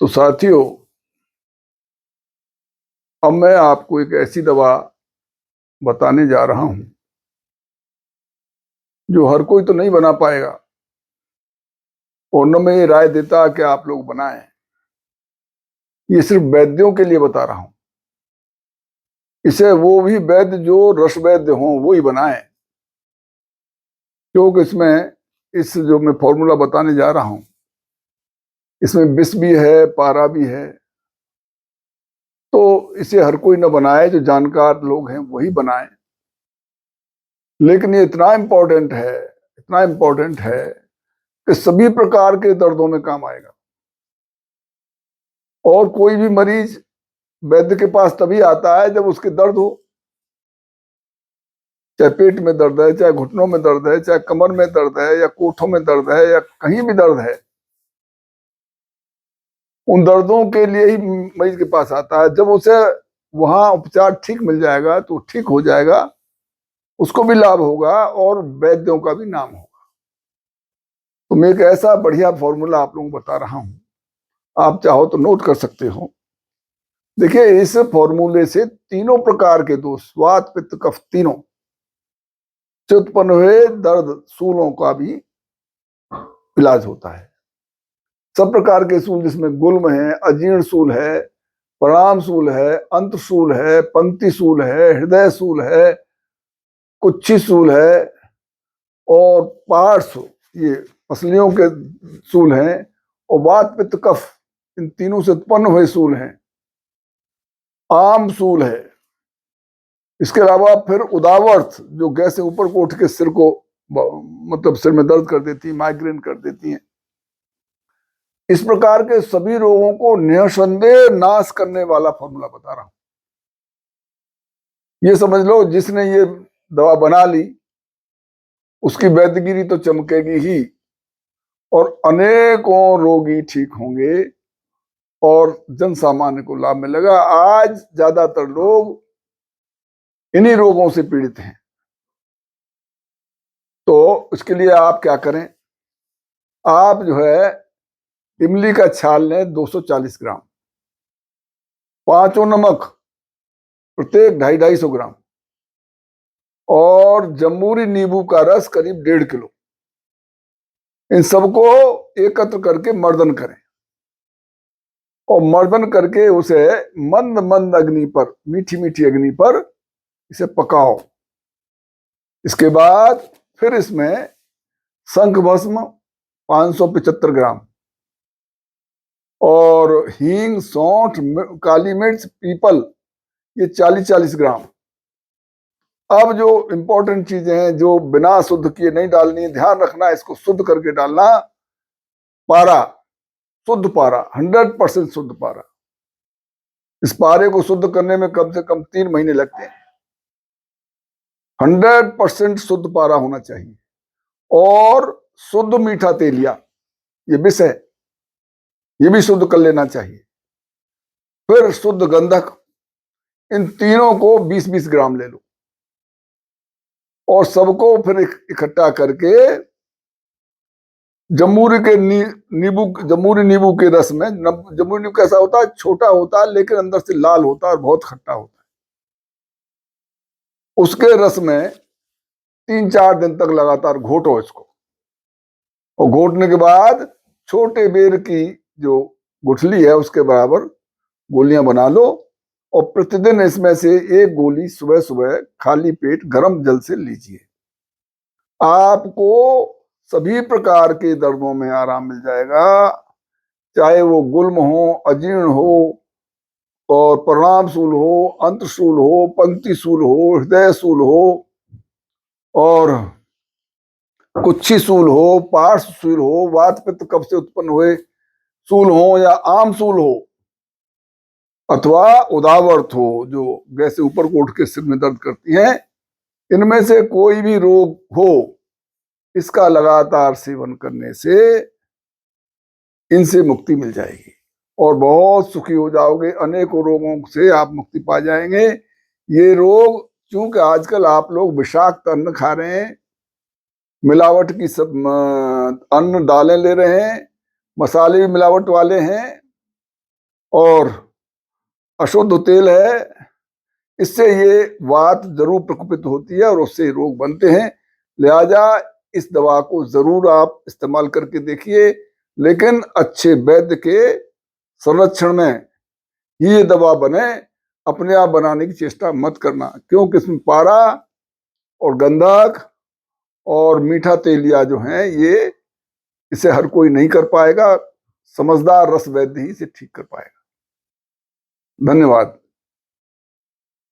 तो साथियों, अब मैं आपको एक ऐसी दवा बताने जा रहा हूं जो हर कोई तो नहीं बना पाएगा, और न मैं ये राय देता कि आप लोग बनाएं। ये सिर्फ वैद्यों के लिए बता रहा हूं। इसे वो भी वैद्य जो रस वैद्य हों वो ही बनाएं, क्योंकि इस जो मैं फॉर्मूला बताने जा रहा हूं इसमें विष भी है, पारा भी है। तो इसे हर कोई न बनाए, जो जानकार लोग हैं वही बनाएं। लेकिन ये इतना इम्पोर्टेंट है कि सभी प्रकार के दर्दों में काम आएगा। और कोई भी मरीज वैद्य के पास तभी आता है जब उसके दर्द हो, चाहे पेट में दर्द है, चाहे घुटनों में दर्द है, चाहे कमर में दर्द है, या कोठों में दर्द है, या कहीं भी दर्द है। उन दर्दों के लिए ही मरीज के पास आता है। जब उसे वहां उपचार ठीक मिल जाएगा तो ठीक हो जाएगा, उसको भी लाभ होगा और वैद्यों का भी नाम होगा। तो मैं एक ऐसा बढ़िया फॉर्मूला आप लोगों को बता रहा हूं, आप चाहो तो नोट कर सकते हो। देखिए, इस फॉर्मूले से तीनों प्रकार के दोष, वात पित्त कफ, तीनों से उत्पन्न हुए दर्द सूलों का भी इलाज होता है। सब प्रकार के सूल, जिसमें गुल्म है, अजीर्ण सूल है, परिणाम सूल है, अंत सूल है, पंक्ति सूल है, हृदय सूल है, कुच्छी सूल है, और पहाड़ सूल, ये पसलियों के सूल हैं, और वात पित्त कफ, इन तीनों से उत्पन्न हुए सूल हैं। आम सूल है। इसके अलावा फिर उदावर्त, जो गैस से ऊपर को उठ के सिर को, मतलब सिर में दर्द कर देती है, माइग्रेन कर देती है। इस प्रकार के सभी रोगों को निसंदेह नाश करने वाला फॉर्मूला बता रहा हूं। ये समझ लो, जिसने ये दवा बना ली उसकी वैद्यगिरी तो चमकेगी ही, और अनेकों रोगी ठीक होंगे और जन सामान्य को लाभ मिलेगा। आज ज्यादातर लोग इन्हीं रोगों से पीड़ित हैं। तो इसके लिए आप क्या करें, आप जो है इमली का छाल लें 240 ग्राम, पांचों नमक प्रत्येक 250-250 ग्राम, और जम्बूरी नींबू का रस करीब 1.5 किलो। इन सबको एकत्र करके मर्दन करें, और मर्दन करके उसे मंद मंद अग्नि पर, मीठी मीठी अग्नि पर इसे पकाओ। इसके बाद फिर इसमें शंख भस्म 575 ग्राम, और हींग, सौंठ, काली मिर्च, पीपल, ये 40-40 ग्राम। अब जो इंपॉर्टेंट चीजें हैं, जो बिना शुद्ध किए नहीं डालनी, ध्यान रखना, इसको शुद्ध करके डालना। पारा, शुद्ध पारा, 100% शुद्ध पारा। इस पारे को शुद्ध करने में कम से कम 3 महीने लगते हैं। 100% शुद्ध पारा होना चाहिए। और शुद्ध मीठा तेलिया, ये विष है, ये भी शुद्ध कर लेना चाहिए। फिर शुद्ध गंधक, इन तीनों को 20-20 ग्राम ले लो, और सबको फिर इकट्ठा करके जम्बूरी नींबू के रस में, जम्बूरी नींबू कैसा होता है, छोटा होता है लेकिन अंदर से लाल होता है और बहुत खट्टा होता है। उसके रस में 3-4 दिन तक लगातार घोटो इसको, और घोटने के बाद छोटे बेर की जो गुठली है उसके बराबर गोलियां बना लो, और प्रतिदिन इसमें से 1 गोली सुबह सुबह खाली पेट गर्म जल से लीजिए। आपको सभी प्रकार के दर्दों में आराम मिल जाएगा, चाहे वो गुल्म हो, अजीर्ण हो, और परिणाम सूल हो, अंत सूल हो, पंक्ति सूल हो, हृदय सूल हो, और कुच्छी सूल हो, पार्श्व सूल हो, वात पित्त कफ से उत्पन्न हुए सूल हो, या आम सूल हो, अथवा उदावर्त हो, जो गैस से ऊपर को उठ के सिर में दर्द करती हैं। इनमें से कोई भी रोग हो, इसका लगातार सेवन करने से इनसे मुक्ति मिल जाएगी और बहुत सुखी हो जाओगे। अनेकों रोगों से आप मुक्ति पा जाएंगे। ये रोग, क्योंकि आजकल आप लोग विषाक्त अन्न खा रहे हैं, मिलावट की सब अन्न दालें ले रहे हैं, मसाले भी मिलावट वाले हैं, और अशुद्ध तेल है, इससे ये वात जरूर प्रकोपित होती है और उससे रोग बनते हैं। लिहाजा इस दवा को जरूर आप इस्तेमाल करके देखिए, लेकिन अच्छे वैद्य के संरक्षण में ही ये दवा बने। अपने आप बनाने की चेष्टा मत करना, क्योंकि इसमें पारा और गंधक और मीठा तेलिया जो है ये इसे हर कोई नहीं कर पाएगा। समझदार रस वैद्य ही इसे ठीक कर पाएगा। धन्यवाद।